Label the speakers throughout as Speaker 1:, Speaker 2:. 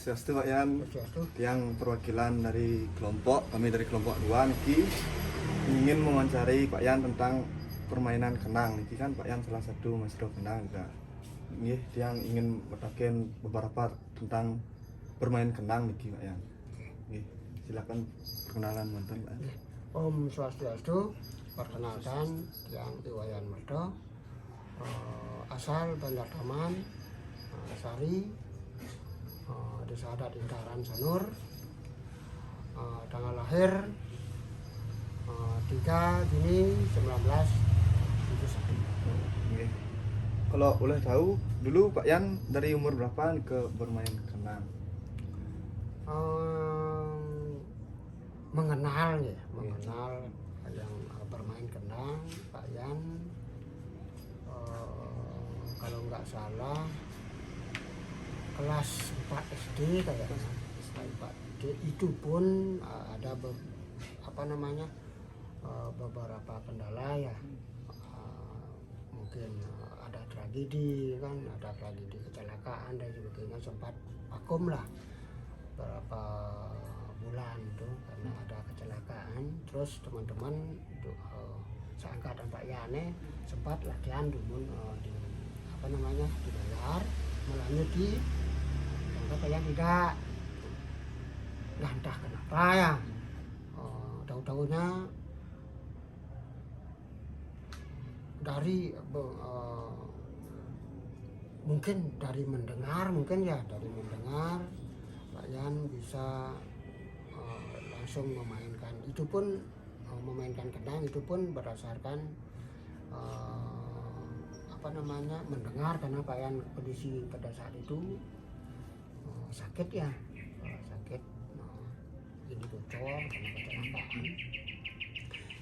Speaker 1: Swastiastu Pak Yan,
Speaker 2: Swastiastu.
Speaker 1: yang perwakilan dari kelompok, kami dari kelompok 2 niki ingin mewawancari Pak Yan tentang permainan kenang. Niki kan Pak Yan salah satu maestro kenang juga. Nggih, yang ingin bertaken beberapa tentang bermain kenang niki Pak Yan. Nggih, silakan perkenalan wonten Pak.
Speaker 2: Om Swastiastu, perkenalkan yang Iwayan Merto, asal Banjar Taman, Sari, Desa Adat Intaran Sanur, tanggal lahir 3 Juni 1971.
Speaker 1: Nggih. Kalau boleh tahu, dulu Pak Yan dari umur berapa ke bermain kenang?
Speaker 2: Mengenal yang bermain kenang Pak Yan, kalau nggak salah kelas 4 SD kayaknya. Kelas 4 SD itu pun ada beberapa kendala ya. Mungkin ada tragedi kan, ada tragedi kecelakaan dan sebagainya, sempat vakum lah beberapa bulan itu karena ada kecelakaan. Terus teman-teman untuk seangkatan Pak Yane sempat latihan dulu dibayar, melanjuti yang Pak Yan tidak. Nah, entah kenapa ya, tahu-tahunya dari mungkin dari mendengar Pak Yan bisa langsung memainkan. Itu pun memainkan kenang itu pun berdasarkan mendengar, karena Pak Yan kondisi pada saat itu sakit ya, ini bocor karena kecelakaan.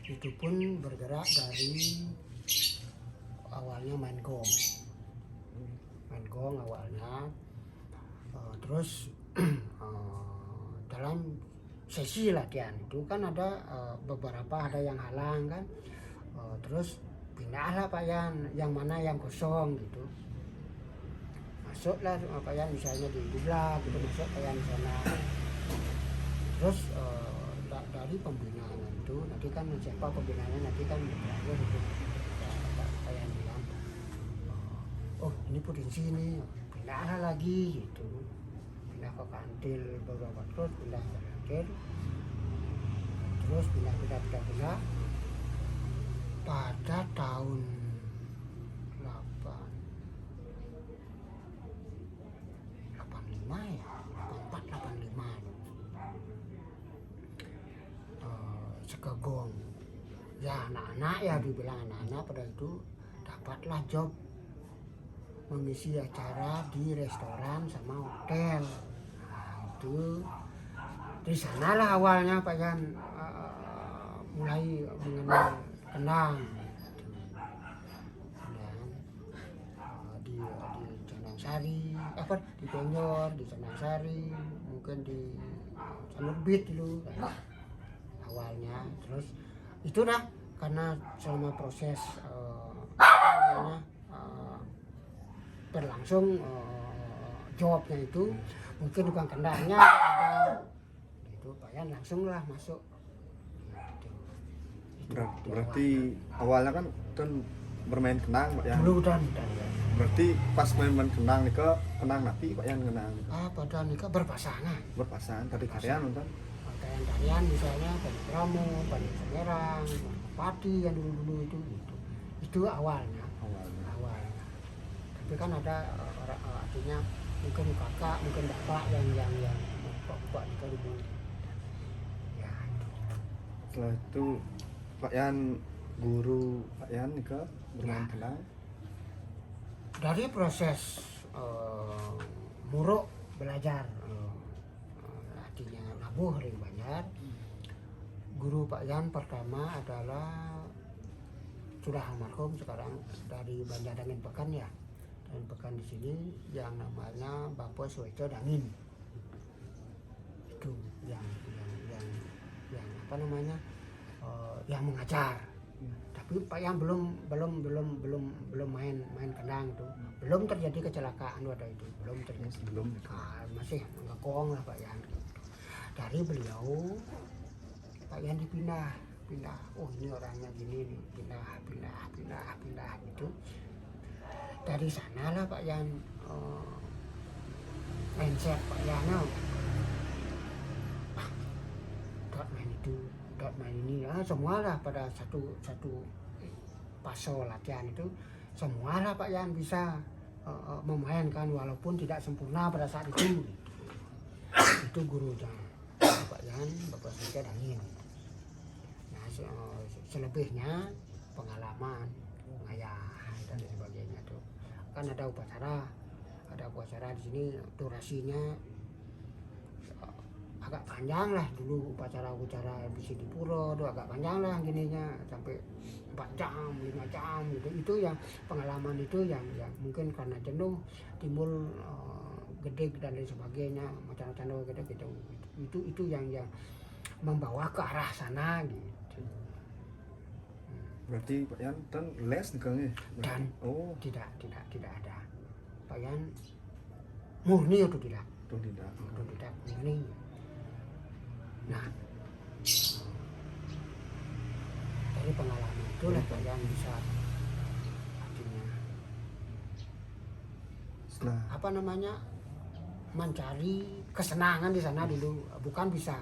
Speaker 2: Itu pun bergerak dari awalnya main gong awalnya, terus dalam sesi latihan itu kan ada beberapa yang halang kan, terus pindahlah Pak Yan yang mana yang kosong gitu, masuklah Pak Yan misalnya di sebelah gitu, masuk Pak Yan di sana. Terus dari pembinaan itu nanti kan siapa pembinaannya nanti kan berakhir gitu. Pak Yan bilang, oh ini potensi ini, pindahlah lagi gitu, pindah ke kantil beberapa, terus pindah ke kantil, terus pindah pada tahun 85 ya, 84-85 sekegong ya, anak-anak ya, dibilang anak-anak pada itu dapatlah job mengisi acara di restoran sama hotel. Nah, itu di sanalah awalnya Pak Yan mulai mengenal kenang di Canang Sari, di Penyor, di Canang Sari, mungkin di Sanurbit dulu kan, awalnya. Terus itu dah karena selama proses berlangsung jawabnya itu mungkin bukan kendalanya ada itu, Pak Yan langsung lah masuk.
Speaker 1: Berarti awalnya kan bermain kenang Pak Yan.
Speaker 2: Dulu dan
Speaker 1: Berarti pas main kenang nih ke kenang napi Pak Yan kenang.
Speaker 2: pada nikah berpasangan
Speaker 1: Tadi karyan nonton.
Speaker 2: tarian misalnya Bani Pramu, Bani Semerang, Pati yang dulu itu itu awalnya. Tapi kan ada artinya mungkin kakak, mungkin bapak yang bapak nikah dulu ya.
Speaker 1: Setelah itu Pak Yan, guru Pak Yan ke bermain kenang.
Speaker 2: Dari proses muruk belajar, artinya nabuh ring banjar, guru Pak Yan pertama adalah sudah almarhum sekarang, dari Banjar Dangin Pekan ya, dan Pekan di sini yang namanya Bapak Suweco Dangin. Itu yang yang mengajar. tapi Pak Yan belum main kenang tuh, belum terjadi kecelakaan pada itu, belum terjadi.
Speaker 1: Belum.
Speaker 2: Masih ngekong lah Pak Yan. Dari beliau Pak Yan pindah. Oh ini orangnya gini nih, pindah gitu. Dari sana lah Pak Yan mindset Pak Yan dot main ini ya, semua lah pada satu fase latihan itu semua lah Pak Yan bisa memainkan walaupun tidak sempurna pada saat itu. Itu gurunya Pak Yan, Bapak Sika Dangin. Nah selebihnya pengalaman ngayah dan sebagainya tuh kan ada upacara di sini, durasinya agak panjang lah. Dulu upacara di sini pura tuh agak panjang lah gininya, sampai 4 jam 5 jam gitu. Itu yang pengalaman itu yang mungkin karena jenuh timbul gede dan lain sebagainya, macam-macam gitu. Itu yang membawa ke arah sana gitu.
Speaker 1: Berarti Pak Yan dan les nih
Speaker 2: Dan
Speaker 1: oh
Speaker 2: tidak ada. Pak Yan murni atau tidak?
Speaker 1: tidak
Speaker 2: Murni. Nah, dari pengalaman itulah Pak Yan bisa artinya mencari kesenangan di sana dulu, bukan bisa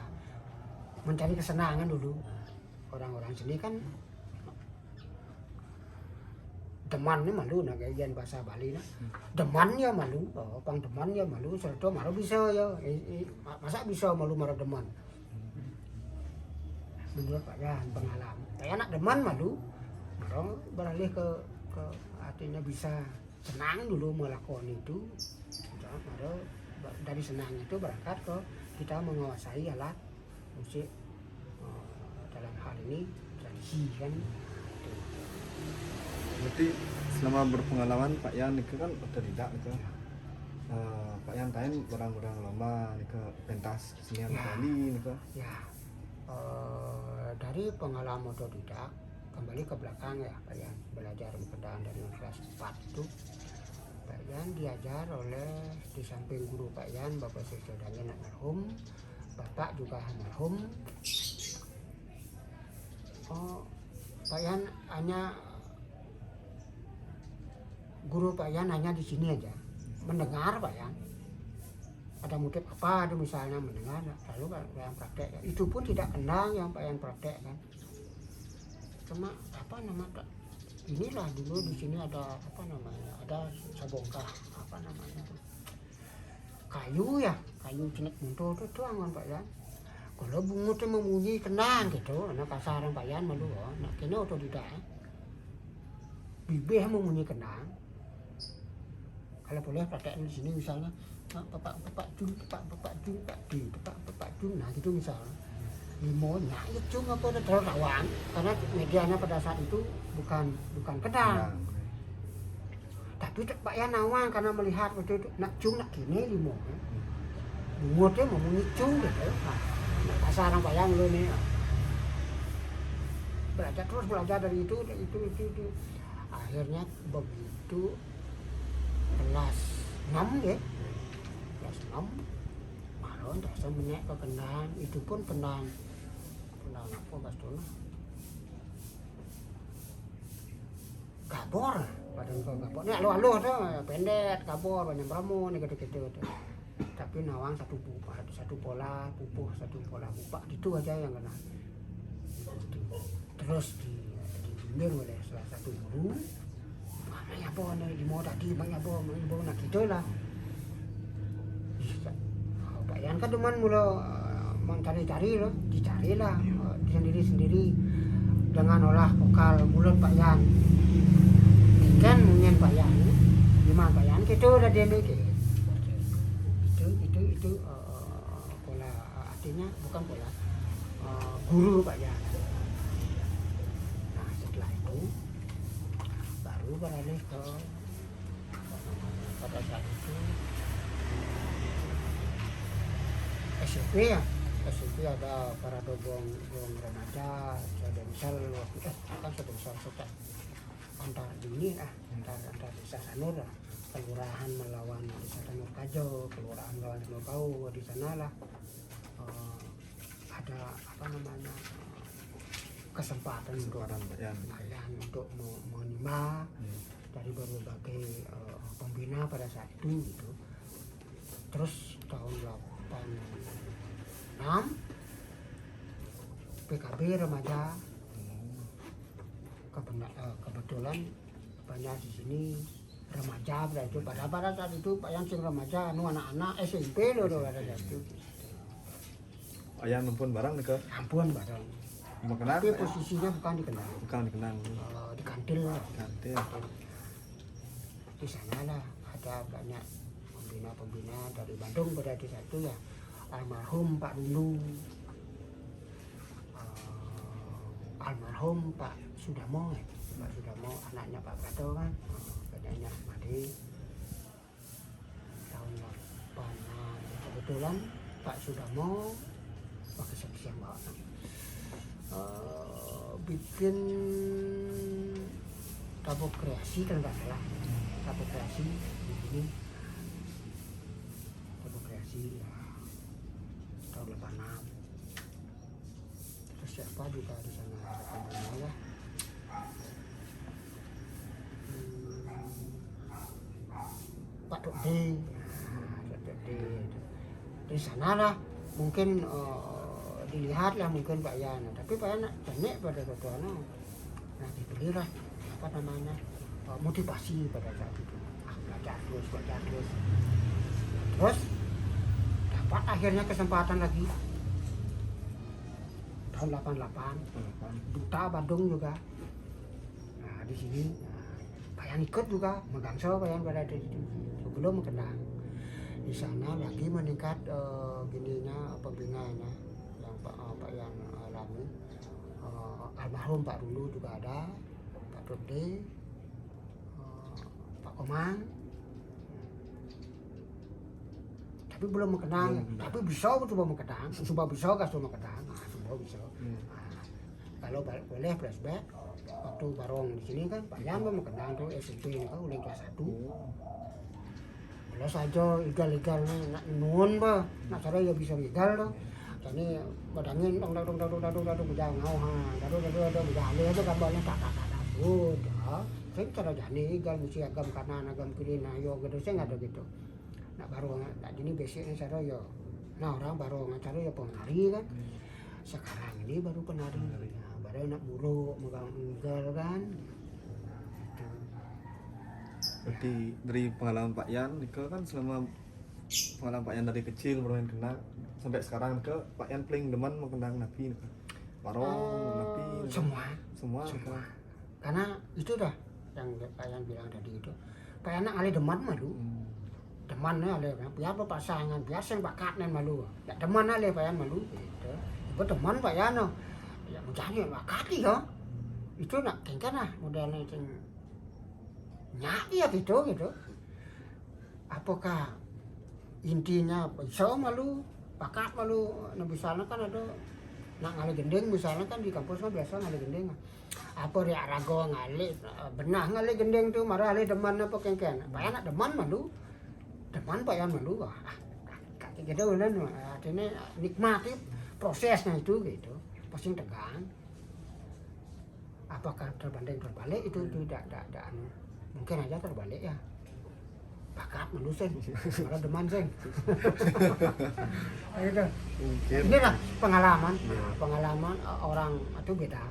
Speaker 2: mencari kesenangan dulu. Orang-orang sini kan demannya malu, nah kayak bahasa Bali nah. Demannya malu, pang demannya malu, serta malu bisa ya. Masa bisa malu marah deman? Menurut Pak Yan pengalaman. Kayak anak deman malu, orang beralih ke artinya bisa senang dulu melakukan itu. Dari senang itu berangkat ke kita menguasai alat musik, dalam hal ini tradisi kan.
Speaker 1: Berarti selama berpengalaman Pak Yan itu kan otodidak itu. Pak Yan tain orang-orang lama ke pentas kesenian Bali itu.
Speaker 2: Ya. Dari pengalaman otodidak kembali ke belakang ya Pak Yan belajar pedang dari kelas 4 itu. Pak Yan diajar oleh di samping guru Pak Yan Bapak Siswa Dangin almarhum, Bapak juga almarhum. Pak Yan hanya guru Pak Yan hanya di sini aja mendengar Pak Yan. Ada motif apa ada misalnya mendengar, lalu Pak Yan praktek. Itu pun tidak kenal yang Pak Yan praktek kan. Cuma inilah dulu di sini ada ada sabongkah kayu cenek muntul itu doang Pak Yan. Kalau bungut memunyi kenang gitu, anak kasaran Pak Yan malu, nak kena otodidak. Bibih memunyi kenang. Kalau boleh praktek di sini misalnya pepak jung, nah gitu misalnya. Limonya itu apa udah terlalu rawan karena medianya pada saat itu bukan pedang. Tapi Pak Yan nawang karena melihat waktu itu nak cung nak kini limo. Bungutnya memunyi cung gitu. Nah, kasaran Pak Yan dulu nih. Belajar dari itu. Akhirnya begitu kelas 6 ya. Kelas 6 malah terasa menek ke kendang, itu pun kendang apa bastona gabor badan kau gabor nih alu tuh pendek gabor banyak bramu nih gitu tapi nawang satu pola pupuh itu aja yang kena. Terus dibimbing oleh salah satu guru, mana ya bo nih di mau tadi banyak bo nak gitu lah. Pak Yan kan cuman mula mencari-cari loh, dicarilah sendiri dengan olah vokal mulut Pak Yan. Ikan mungkin Pak Yan, gimana Pak Yan gitu udah dia mikir. Itu pola artinya bukan pola guru Pak Yan. Nah setelah itu baru beralih ke pada saat itu SMP ya SMP ada para dobong remaja, sedensel kan sedensel setek antar ini antar desa Sanur lah, kelurahan melawan desa Sanur Kajo, kelurahan melawan Sanur Kau, di sanalah ada apa namanya kesempatan untuk bayan untuk menimba dari berbagai pembina pada saat itu gitu. Terus tahun 86 PKB remaja, kebetulan banyak di sini remaja berarti pada saat itu Pak Yan sing remaja anak-anak SMP loh pada saat itu.
Speaker 1: Ayah numpun barang nih ke
Speaker 2: Ampun bareng.
Speaker 1: Kenal,
Speaker 2: Tapi posisinya bukan dikenal.
Speaker 1: bukan dikenal
Speaker 2: Di kantil lah.
Speaker 1: kantil.
Speaker 2: Di sana lah ada banyak pembina dari Bandung pada saat itu ya, almarhum Pak Dulu, almarhum Pak Sudamo, Pak Sudamo anaknya Pak Prato kan, adanya Made. Tahun 86 kebetulan Pak Sudamo pakai seksi yang bawa bikin tabok kreasi kan nggak salah, tabok kreasi di sini. Ya, tahun 86. Terus siapa juga di sana rekan-rekannya ya. Pak Dokde, di sana lah mungkin dilihat lah mungkin Pak Yan, tapi Pak Yan banyak pada waktu itu, nah dibelilah apa namanya motivasi pada saat itu, belajar terus. Terus dapat akhirnya kesempatan lagi tahun 88 Duta Bandung juga. Nah di sini Pak Yan ikut juga megang Pak Yan pada itu sebelum mengenang. Di sana lagi meningkat pembinanya yang Pak Yan alami. Almarhum Pak Dulu juga ada, Pak Dode, Pak Komang. Tapi belum mengenang, tapi bisa coba mengenang, coba bisa gak coba mengenang, coba bisa. Kalau boleh flashback, waktu barong di sini kan Pak Yan mengenang tuh SMP ini kan udah kelas 1. Kalau saja igal nak nuan bah, nak cara ya bisa igal tuh. Jadi badangin dong bujang ngau ha, dadu bujang le itu gambarnya tak. Udah, saya cara jani igal mesti agam kanan agam kiri nah yo gitu saya nggak ada gitu. Nah baru nah ini basicnya cara yo, nah orang baru ngacara ya penari kan, sekarang ini baru penari, nah, baru nak buruk megang enggal kan.
Speaker 1: Berarti dari pengalaman Pak Yan, Nike kan selama pengalaman Pak Yan dari kecil bermain kenang sampai sekarang ke Pak Yan paling demen mengenang Nabi Nike. Barong, Nabi, semua.
Speaker 2: Karena itu dah yang Pak Yan bilang tadi itu, Pak Yan ali deman malu. Demannya ale biar pasangan biar sing bakat nen malu ya deman ale Pak Yan malu gitu deman Pak Yan ya menjadi bakat ya itu nak kengkan lah modelnya sing nyanyi ya gitu apakah intinya bisa malu bakat malu nah misalnya kan ada nak ngali gendeng misalnya kan di kampus kan biasa ngali gendeng apa dia rago ngali benah ngali gendeng tuh marah ale deman apa kengkan Pak Yan nak deman malu deman Pak Yan malu kayak gitu kan artinya nikmati prosesnya itu gitu pasti tegang apakah terbanding terbalik itu tidak mungkin aja terbalik ya bakat malu sih malah deman sih gitu ini lah pengalaman orang itu beda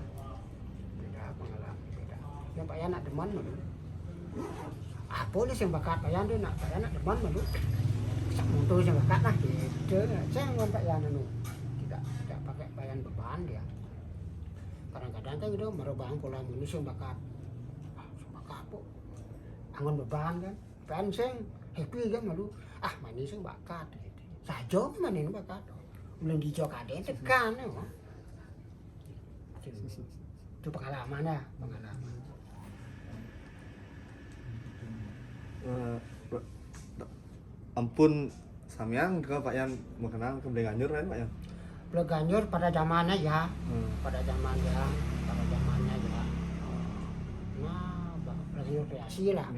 Speaker 2: pengalaman beda yang Pak Yan nak deman malu apa nih yang bakat Pak Yan tuh nak Pak Yan nak deman malu untuk yang bakat lah gitu saya ngon Pak Yan itu tidak pakai Pak Yan beban dia kadang-kadang kan gitu merubah pola manusia yang bakat po angon beban kan Pak Yan sing happy kan malu manis yang bakat gitu saja manis bakat belum dijok ada tekan itu pengalaman ya
Speaker 1: ampun sampean ke Pak Yan mengenang ke Ganjur kan Pak Yan?
Speaker 2: Bleganjur pada zamannya ya, pada zamannya ya. Nah, Bleganjur kreasi lah.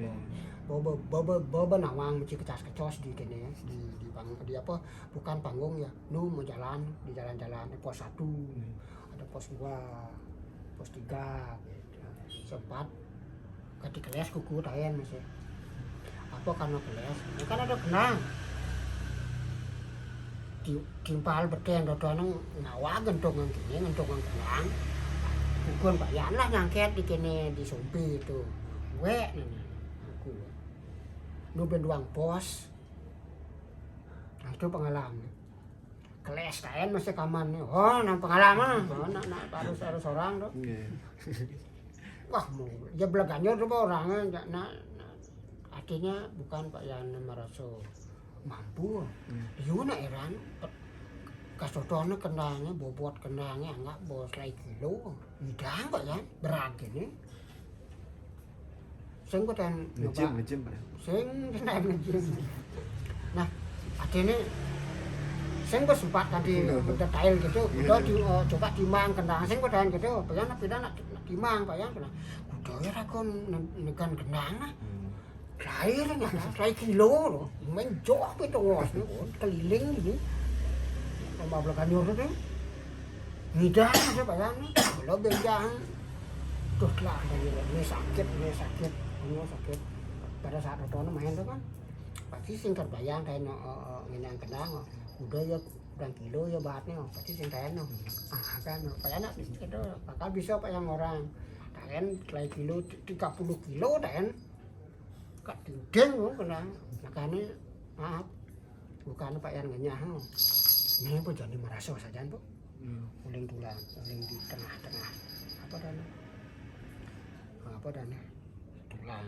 Speaker 2: Bobo nawang mesti kecas-kecos di kene ya, di panggung di apa? Bukan panggung ya. Nu mau jalan di jalan-jalan pos 1. Ada pos 2, pos 3 gitu. Sempat kati keles kuku tayen masih. Apa karena keles? Kan ada kenang. Timpal beten dodone ngawa gentongan kene gentongan kenang. Bukan Pak Yan lah nyangket di kene di Sumpi itu. Wek nene aku. Nu benduang pos. Nah, itu pengalaman. Keles kaen masih kaman nih. Oh, nang pengalaman. Oh, nak harus orang tuh. Wah, ya Bleganjur tuh orangnya nah, artinya bukan Pak Yan merasa mampu. Iya nak eran kasodone kendangnya bobot kendangnya enggak bos lai kilo. Idang Pak Yan berat gini. Sing koten
Speaker 1: ngejim Pak.
Speaker 2: Sing kena ngejim. Nah, artinya sing wis sempat tadi detail gitu, udah coba timang kendang sing koten gitu. Pak Yan pindah nak timang Pak Yan kena. Kudu ya kon negan kendang ah. Lahirnya lai kilo loh, main jauh itu ngos keliling gini. Lomba Bleganjur itu, ngidang aja Pak Yan, belum benjang, tuh lah ini sakit. Pada saat itu main tuh kan, pasti singkat bayang kayak nginang kendang, udah ya dan kilo ya bahatnya, pasti singkat kan, Pak Yan itu bakal bisa Pak Yan orang, kan lai kilo 30 kilo kan. Deng kena makanya maaf bukan Pak Yan ngenyah ini pun jadi merasa saja Bu uling tulang uling di tengah-tengah apa dan tulang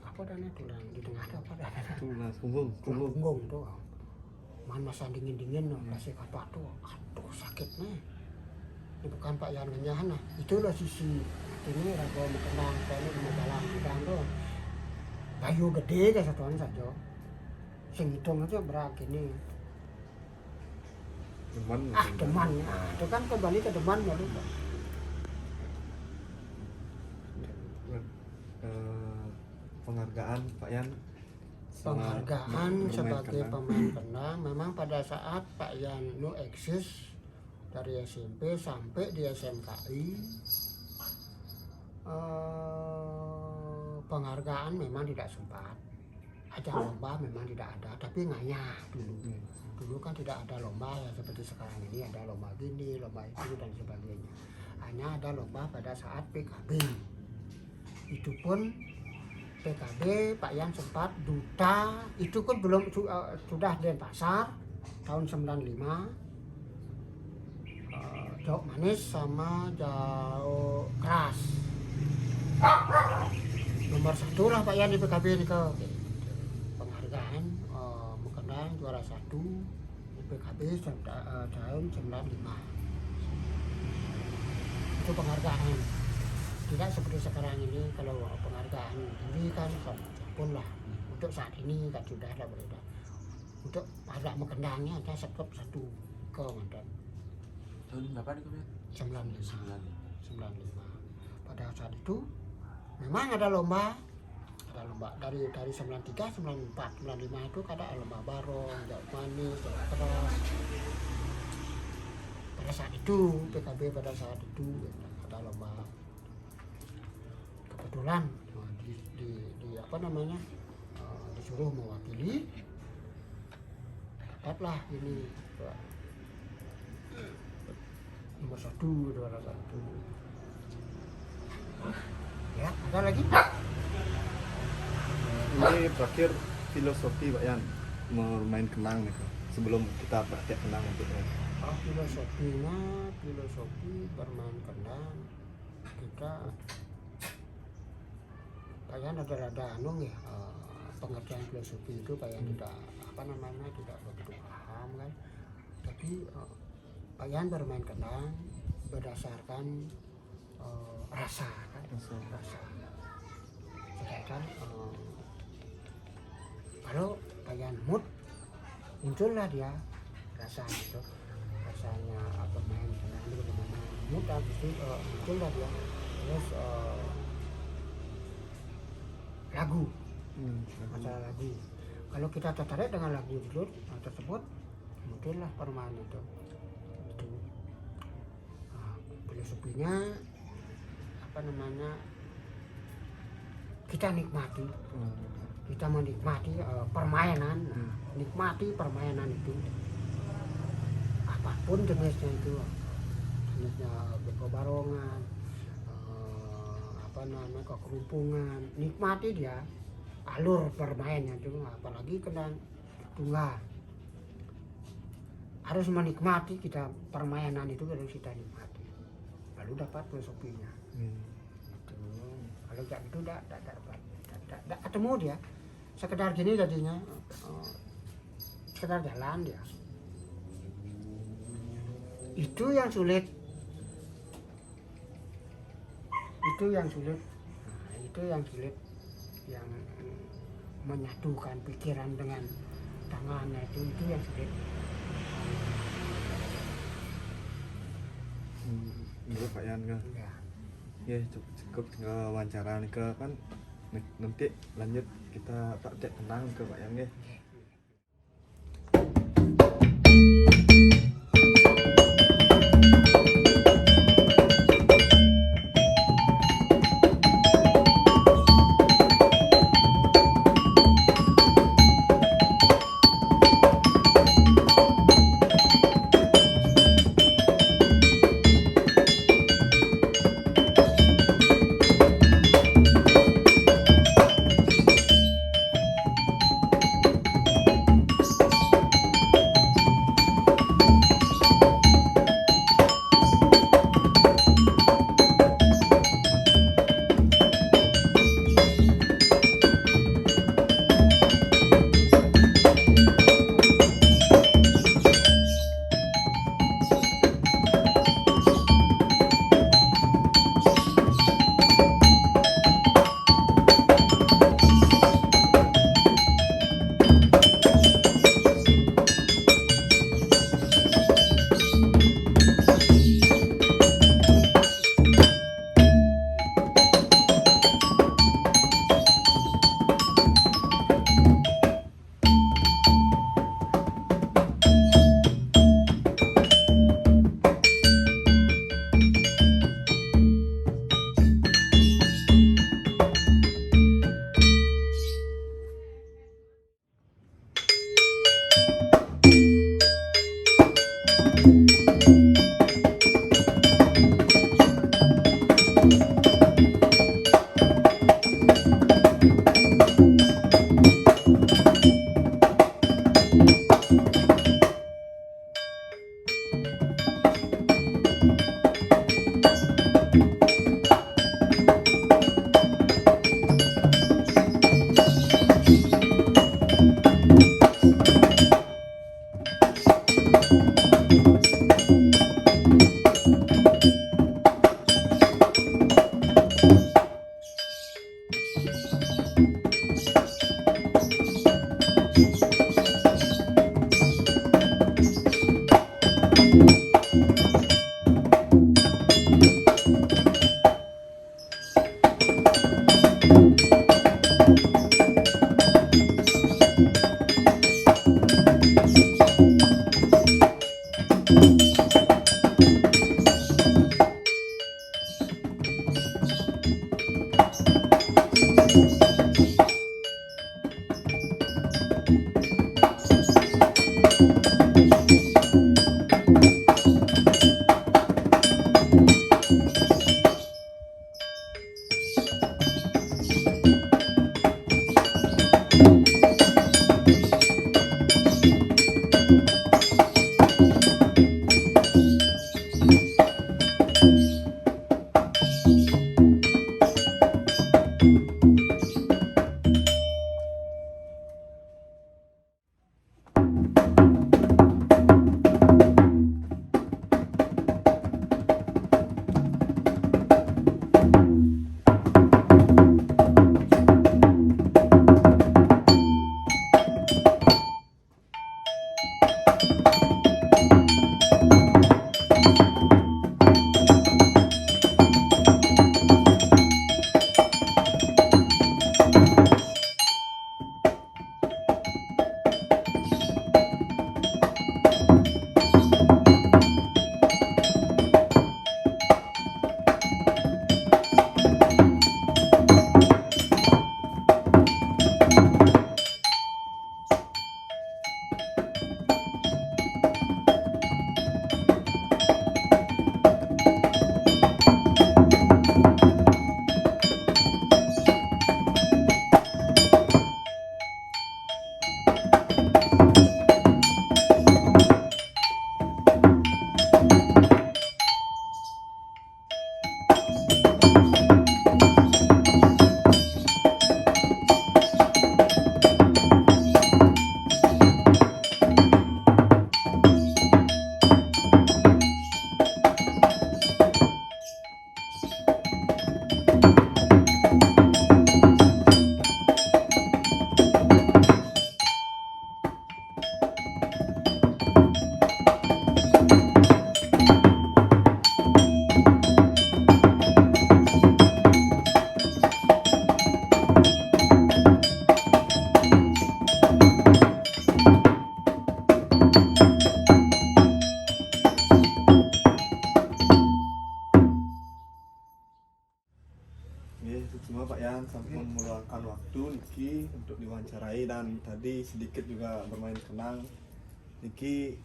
Speaker 2: apa dan tulang di tengah itu apa dan tulang punggung tuh masa dingin masih kapak tuh aduh sakitnya ini bukan Pak Yan ngenyah nah itulah sisi ini ragu mengenang ini mau jalan bidang tuh kayu gede kayak satuan saja. Sing hitung aja berat gini. Deman. Itu kan kembali ke deman ya lu.
Speaker 1: Penghargaan Pak Yan.
Speaker 2: Penghargaan sebagai pemain kendang memang pada saat Pak Yan nu eksis dari SMP sampai di SMKI. Penghargaan memang tidak sempat, ajang lomba memang tidak ada, tapi ngayah dulu kan tidak ada lomba ya seperti sekarang ini ada lomba gini, lomba itu dan sebagainya. Hanya ada lomba pada saat PKB. Itu pun PKB Pak Yan sempat duta, itu pun belum sudah Denpasar tahun 95. Jauh manis sama jauh keras. Nomor 1 lah Pak Yan di PKB ini ke penghargaan mengkenang juara 1 di PKB tahun 95 itu penghargaan tidak seperti sekarang ini kalau penghargaan ini kan pun lah untuk saat ini kan sudah ada berbeda untuk harga mengkenangnya ada sekop 1 ke mantan
Speaker 3: tahun berapa nih Pak?
Speaker 2: 95 pada saat itu memang ada lomba dari 93, 94, 95 itu ada lomba barong, jauh manis, jauh keras. Pada saat itu PKB pada saat itu ada lomba. Kebetulan di apa namanya disuruh mewakili, dapatlah ini nomor 1 juara 1. Ya, ada lagi?
Speaker 1: Ini terakhir filosofi Pak Yan bermain kenang nih sebelum kita praktek kenang untuk
Speaker 2: filosofi bermain kenang kita Pak Yan ada anu ya pengertian filosofi itu Pak Yan tidak apa namanya tidak begitu paham kan tapi Pak Yan bermain kenang berdasarkan rasa kan sedangkan kalau Pak Yan mood muncullah dia rasa itu rasa misalnya bermain kenang itu bagaimana mudah betul lah dia. Terus lagu, masalah lagu. Kalau kita tertarik dengan lagu tersebut, muncullah permainan itu. Filosofinya apa namanya, kita nikmati, kita menikmati permainan, nikmati permainan itu apapun jenisnya itu, jenisnya berbarongan, apa namanya kekerumpungan, nikmati dia alur permainannya itu, apalagi kendang tunggal. Harus menikmati kita permainan itu, harus kita nikmati, lalu dapat filosofinya. Itu kalau kayak gitu tidak ketemu dia, sekedar gini jadinya, sekedar jalan dia. Itu yang sulit, itu yang sulit, itu yang sulit, yang menyatukan pikiran dengan tangannya itu yang sulit.
Speaker 1: Menurut Pak Yan kan,
Speaker 2: Ya.
Speaker 1: ya cukup tinggal wawancara nih ke kan, nanti lanjut kita tak cek tenang ke Pak Yan ya. satu niki untuk diwawancarai dan tadi sedikit juga bermain kenang. Niki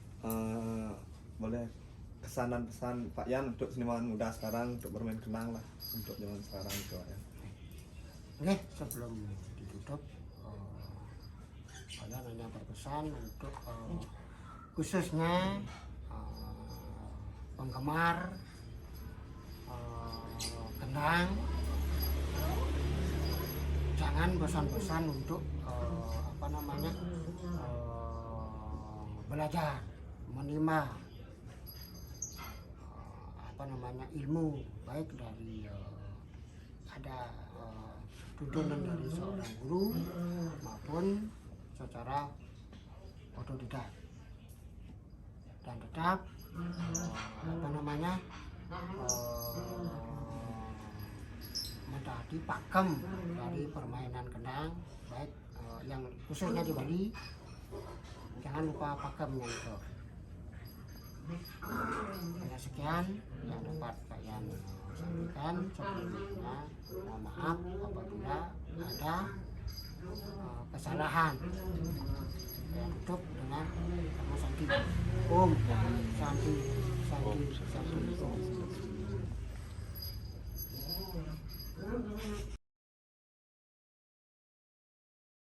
Speaker 1: boleh kesan dan pesan Pak Yan untuk seniman muda sekarang untuk bermain kenang lah untuk zaman sekarang itu Pak Yan.
Speaker 2: Oke, sebelum ditutup, saya hanya berpesan untuk khususnya penggemar kenang, jangan bosan-bosan untuk belajar, menimba ilmu, baik dari ada tuntunan dari seorang guru maupun secara otodidak, dan tetap mentaati pakem dari permainan kenang, baik yang khususnya di Bali, jangan lupa pakemnya itu. Hanya sekian yang dapat Pak Yan sampaikan. Sebelumnya mohon maaf apabila ada kesalahan. Saya tutup dengan Santi. Om Santi.